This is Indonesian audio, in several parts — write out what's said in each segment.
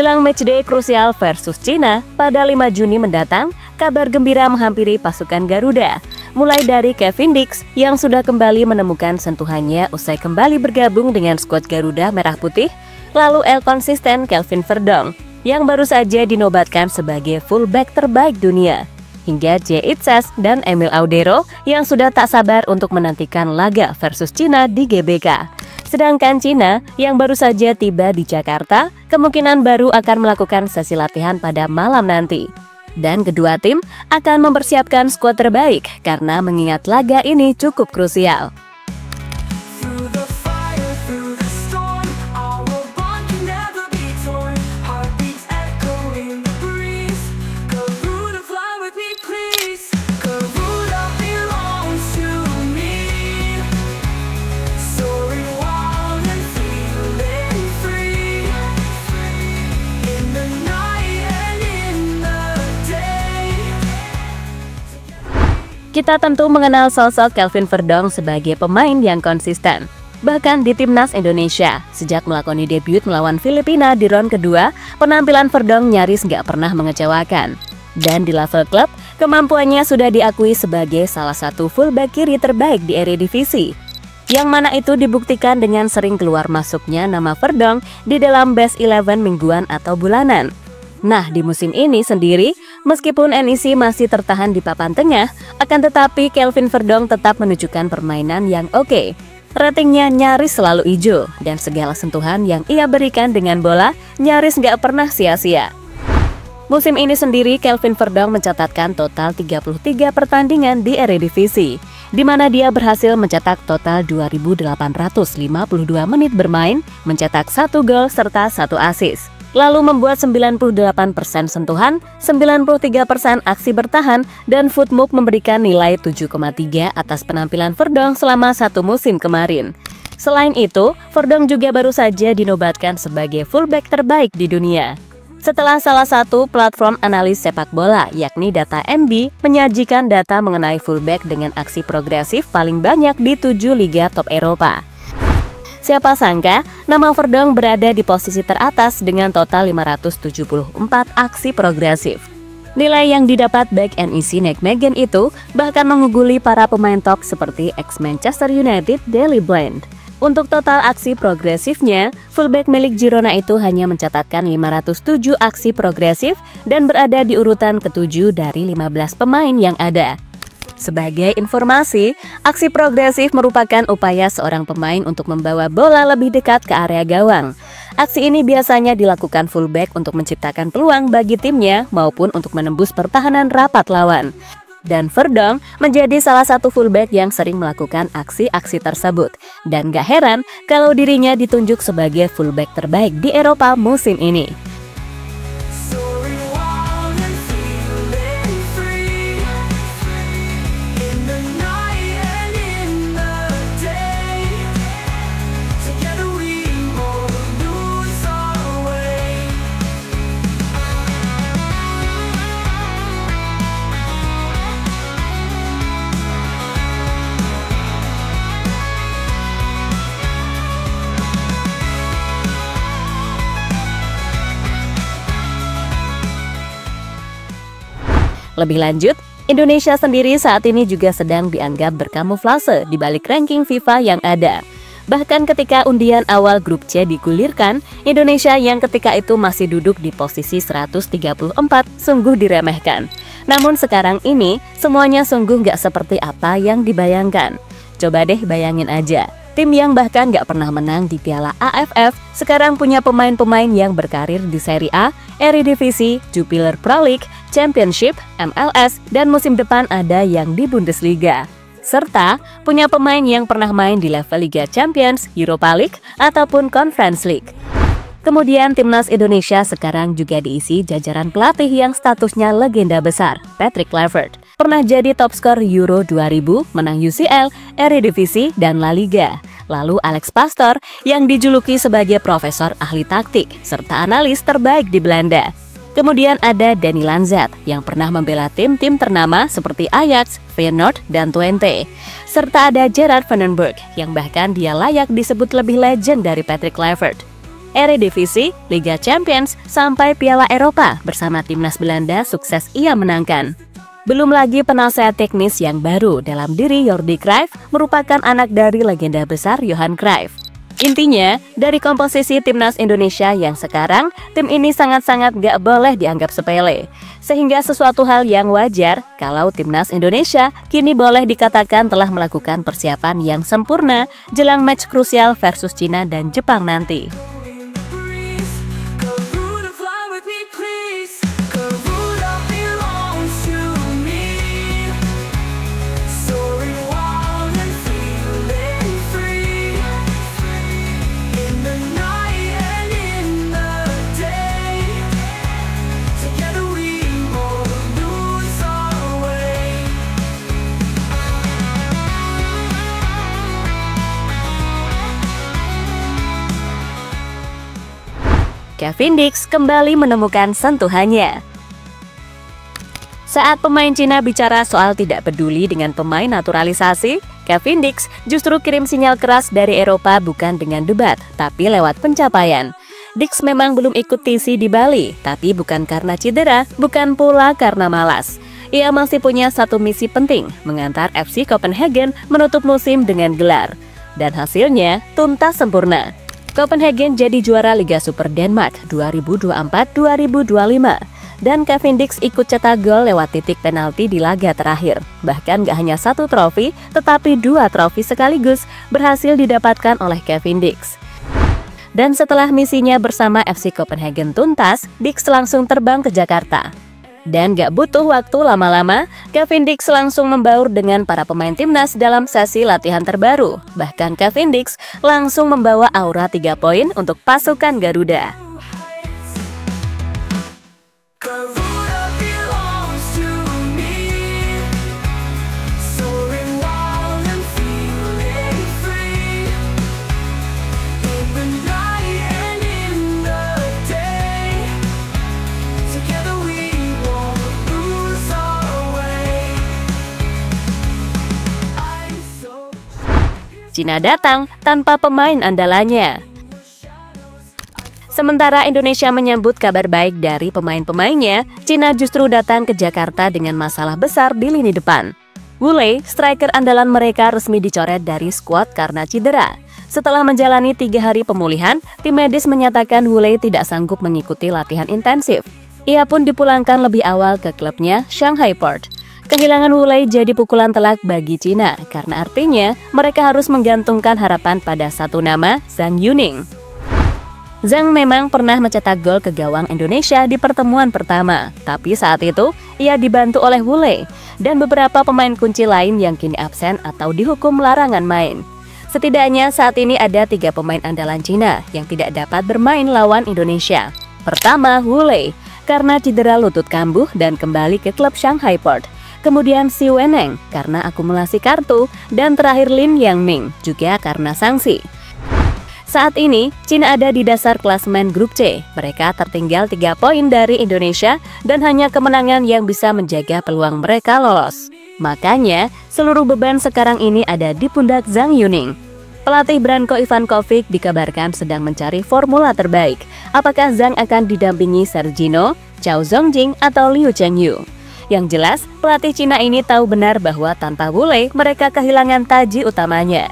Jelang matchday krusial versus Cina pada 5 Juni mendatang, kabar gembira menghampiri pasukan Garuda. Mulai dari Kevin Dix yang sudah kembali menemukan sentuhannya usai kembali bergabung dengan skuad Garuda Merah Putih, lalu konsisten Kelvin Verdong yang baru saja dinobatkan sebagai fullback terbaik dunia, hingga Jay Itzes dan Emil Audero yang sudah tak sabar untuk menantikan laga versus Cina di GBK. Sedangkan Cina yang baru saja tiba di Jakarta kemungkinan baru akan melakukan sesi latihan pada malam nanti. Dan kedua tim akan mempersiapkan skuad terbaik karena mengingat laga ini cukup krusial. Kita tentu mengenal sosok Kelvin Verdong sebagai pemain yang konsisten. Bahkan di timnas Indonesia, sejak melakoni debut melawan Filipina di ronde kedua, penampilan Verdong nyaris nggak pernah mengecewakan. Dan di level klub, kemampuannya sudah diakui sebagai salah satu fullback kiri terbaik di Eredivisie. Yang mana itu dibuktikan dengan sering keluar masuknya nama Verdong di dalam best 11 mingguan atau bulanan. Nah, di musim ini sendiri, meskipun NEC masih tertahan di papan tengah, akan tetapi Kelvin Verdong tetap menunjukkan permainan yang oke. Ratingnya nyaris selalu hijau, dan segala sentuhan yang ia berikan dengan bola nyaris nggak pernah sia-sia. Musim ini sendiri, Kelvin Verdong mencatatkan total 33 pertandingan di Eredivisie, di mana dia berhasil mencetak total 2.852 menit bermain, mencetak 1 gol serta 1 assist. Lalu membuat 98% sentuhan, 93% aksi bertahan, dan Footmob memberikan nilai 7,3 atas penampilan Verdong selama 1 musim kemarin. Selain itu, Verdong juga baru saja dinobatkan sebagai fullback terbaik di dunia. Setelah salah satu platform analis sepak bola, yakni Data MB, menyajikan data mengenai fullback dengan aksi progresif paling banyak di 7 liga top Eropa. Siapa sangka, nama Verdong berada di posisi teratas dengan total 574 aksi progresif. Nilai yang didapat back NEC Nijmegen itu bahkan mengungguli para pemain top seperti ex-Manchester United Daley Blind. Untuk total aksi progresifnya, fullback milik Girona itu hanya mencatatkan 507 aksi progresif dan berada di urutan ke-7 dari 15 pemain yang ada. Sebagai informasi, aksi progresif merupakan upaya seorang pemain untuk membawa bola lebih dekat ke area gawang. Aksi ini biasanya dilakukan fullback untuk menciptakan peluang bagi timnya maupun untuk menembus pertahanan rapat lawan. Dan Verdong menjadi salah satu fullback yang sering melakukan aksi-aksi tersebut. Dan gak heran kalau dirinya ditunjuk sebagai fullback terbaik di Eropa musim ini. Lebih lanjut, Indonesia sendiri saat ini juga sedang dianggap berkamuflase di balik ranking FIFA yang ada. Bahkan ketika undian awal grup C digulirkan, Indonesia yang ketika itu masih duduk di posisi 134 sungguh diremehkan. Namun sekarang ini, semuanya sungguh nggak seperti apa yang dibayangkan. Coba deh bayangin aja. Tim yang bahkan gak pernah menang di Piala AFF sekarang punya pemain-pemain yang berkarir di Serie A, Eredivisie, Jupiler Pro League, Championship, MLS, dan musim depan ada yang di Bundesliga. Serta punya pemain yang pernah main di level Liga Champions, Europa League, ataupun Conference League. Kemudian timnas Indonesia sekarang juga diisi jajaran pelatih yang statusnya legenda besar, Patrick Kluivert. Pernah jadi top skor Euro 2000, menang UCL, Eredivisie, dan La Liga. Lalu Alex Pastoor yang dijuluki sebagai profesor ahli taktik, serta analis terbaik di Belanda. Kemudian ada Danny Lanzat yang pernah membela tim-tim ternama seperti Ajax, Feyenoord, dan Twente. Serta ada Gerard Vandenberg yang bahkan dia layak disebut lebih legend dari Patrick Kluivert. Eredivisie, Liga Champions, sampai Piala Eropa bersama timnas Belanda sukses ia menangkan. Belum lagi penasehat teknis yang baru dalam diri Jordi Cruijff merupakan anak dari legenda besar Johan Cruyff. Intinya, dari komposisi timnas Indonesia yang sekarang, tim ini sangat-sangat gak boleh dianggap sepele. Sehingga sesuatu hal yang wajar kalau timnas Indonesia kini boleh dikatakan telah melakukan persiapan yang sempurna jelang match krusial versus Cina dan Jepang nanti. Kevin Dix kembali menemukan sentuhannya. Saat pemain Cina bicara soal tidak peduli dengan pemain naturalisasi, Kevin Dix justru kirim sinyal keras dari Eropa bukan dengan debat, tapi lewat pencapaian. Dix memang belum ikut TC di Bali, tapi bukan karena cedera, bukan pula karena malas. Ia masih punya satu misi penting, mengantar FC Copenhagen menutup musim dengan gelar. Dan hasilnya tuntas sempurna. Copenhagen jadi juara Liga Super Denmark 2024-2025 dan Kevin Dix ikut cetak gol lewat titik penalti di laga terakhir. Bahkan gak hanya satu trofi, tetapi 2 trofi sekaligus berhasil didapatkan oleh Kevin Dix. Dan setelah misinya bersama FC Copenhagen tuntas, Dix langsung terbang ke Jakarta. Dan gak butuh waktu lama-lama, Kevin Dix langsung membaur dengan para pemain timnas dalam sesi latihan terbaru. Bahkan Kevin Dix langsung membawa aura 3 poin untuk pasukan Garuda. Cina datang tanpa pemain andalannya. Sementara Indonesia menyambut kabar baik dari pemain-pemainnya, Cina justru datang ke Jakarta dengan masalah besar di lini depan. Wu Lei, striker andalan mereka resmi dicoret dari skuad karena cedera. Setelah menjalani 3 hari pemulihan, tim medis menyatakan Wu Lei tidak sanggup mengikuti latihan intensif. Ia pun dipulangkan lebih awal ke klubnya Shanghai Port. Kehilangan Wu Lei jadi pukulan telak bagi Cina, karena artinya mereka harus menggantungkan harapan pada satu nama, Zhang Yuning. Zhang memang pernah mencetak gol ke gawang Indonesia di pertemuan pertama, tapi saat itu ia dibantu oleh Wu Lei dan beberapa pemain kunci lain yang kini absen atau dihukum larangan main. Setidaknya saat ini ada 3 pemain andalan Cina yang tidak dapat bermain lawan Indonesia. Pertama, Wu Lei, karena cedera lutut kambuh dan kembali ke klub Shanghai Port. Kemudian Xi Weneng karena akumulasi kartu, dan terakhir Lin Yangming juga karena sanksi. Saat ini, Cina ada di dasar klasemen grup C. Mereka tertinggal 3 poin dari Indonesia dan hanya kemenangan yang bisa menjaga peluang mereka lolos. Makanya, seluruh beban sekarang ini ada di pundak Zhang Yuning. Pelatih Branko Ivankovic dikabarkan sedang mencari formula terbaik. Apakah Zhang akan didampingi Sergino, Chao Zongjing, atau Liu Chengyu? Yang jelas, pelatih Cina ini tahu benar bahwa tanpa Wu Lei, mereka kehilangan taji utamanya.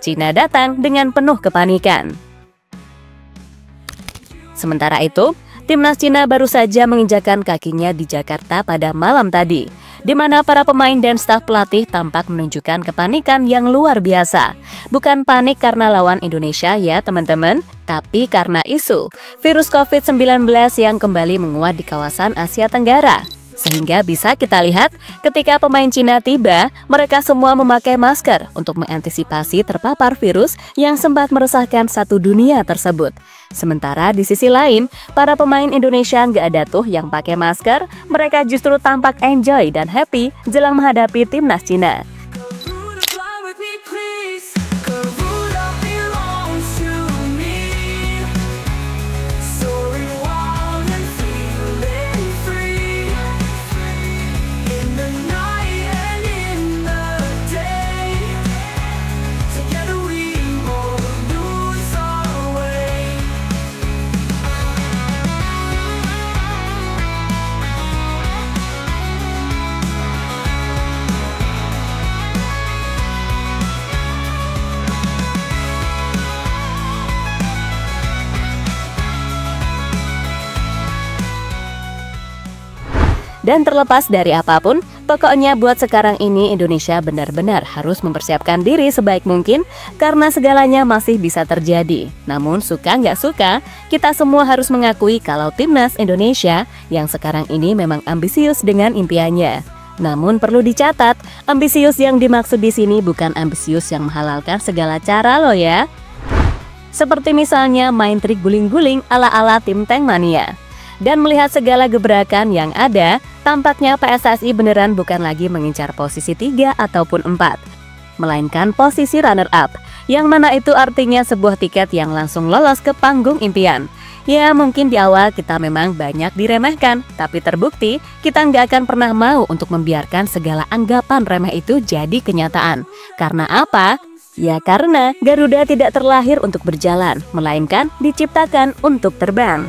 Cina datang dengan penuh kepanikan. Sementara itu, Timnas Cina baru saja menginjakan kakinya di Jakarta pada malam tadi, di mana para pemain dan staf pelatih tampak menunjukkan kepanikan yang luar biasa. Bukan panik karena lawan Indonesia ya teman-teman, tapi karena isu virus COVID-19 yang kembali menguat di kawasan Asia Tenggara. Sehingga bisa kita lihat ketika pemain Cina tiba, mereka semua memakai masker untuk mengantisipasi terpapar virus yang sempat meresahkan satu dunia tersebut. Sementara di sisi lain, para pemain Indonesia nggak ada tuh yang pakai masker, mereka justru tampak enjoy dan happy jelang menghadapi timnas Cina. Dan terlepas dari apapun, pokoknya buat sekarang ini Indonesia benar-benar harus mempersiapkan diri sebaik mungkin karena segalanya masih bisa terjadi. Namun suka nggak suka, kita semua harus mengakui kalau timnas Indonesia yang sekarang ini memang ambisius dengan impiannya. Namun perlu dicatat, ambisius yang dimaksud di sini bukan ambisius yang menghalalkan segala cara loh ya. Seperti misalnya main trik guling-guling ala-ala tim Tank Mania. Dan melihat segala gebrakan yang ada, tampaknya PSSI beneran bukan lagi mengincar posisi 3 ataupun 4, melainkan posisi runner-up, yang mana itu artinya sebuah tiket yang langsung lolos ke panggung impian. Ya mungkin di awal kita memang banyak diremehkan, tapi terbukti kita nggak akan pernah mau untuk membiarkan segala anggapan remeh itu jadi kenyataan. Karena apa? Ya karena Garuda tidak terlahir untuk berjalan, melainkan diciptakan untuk terbang.